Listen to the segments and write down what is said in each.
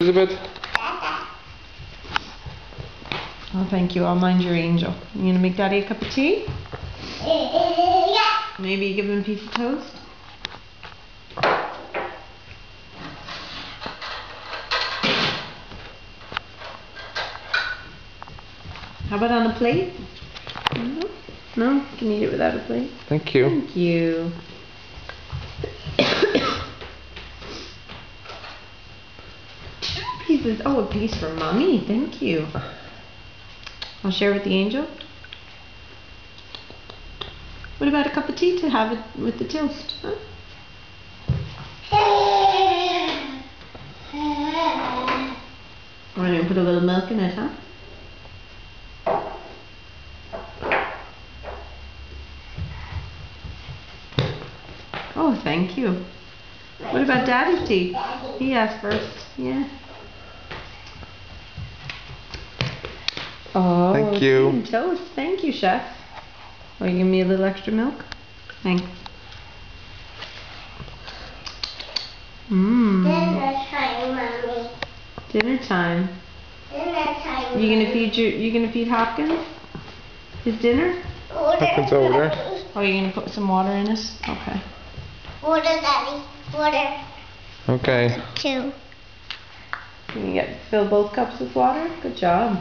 Elizabeth? Oh, thank you. I'll mind your angel. You gonna make Daddy a cup of tea? Yeah. Maybe give him a piece of toast? How about on a plate? No? No? You can eat it without a plate? Thank you. Thank you. Two pieces. Oh, a piece for Mommy. Thank you. I'll share with the angel. What about a cup of tea to have it with the toast? Huh? We're gonna put a little milk in it, huh? Oh, thank you. What about Daddy's tea? He asked first. Yeah. Oh, Thank you. tea and toast. Thank you, Chef. Oh, you give me a little extra milk? Thanks. Mmm. Dinner time, Mommy. Dinner time. Dinner time. You gonna feed Hopkins his dinner? Hopkins over there. Oh, you're gonna put some water in this? Okay. Water, Daddy. Water. Okay. 2. You can fill both cups with water? Good job.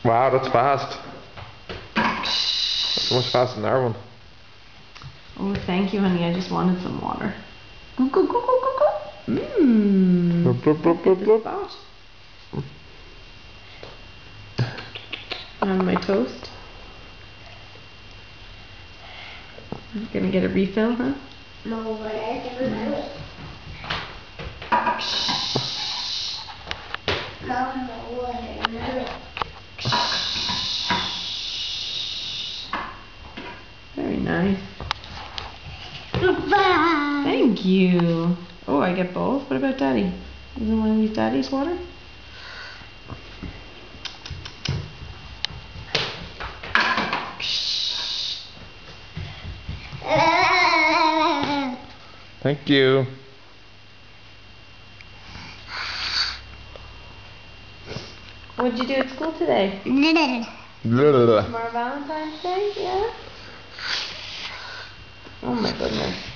Wow, that's fast. That's much faster than our one. Oh, thank you, honey. I just wanted some water. Go, go, go, go, go, go. Mmm. Blub, blub, blub, blub, blub. On my toast. I'm gonna get a refill, huh? More water, Mommy. More water, Mommy. Very nice. Thank you. Oh, I get both? What about Daddy? Doesn't want to use Daddy's water? Thank you. What'd you do at school today? Blah. Tomorrow Valentine's Day? Yeah? Oh my goodness.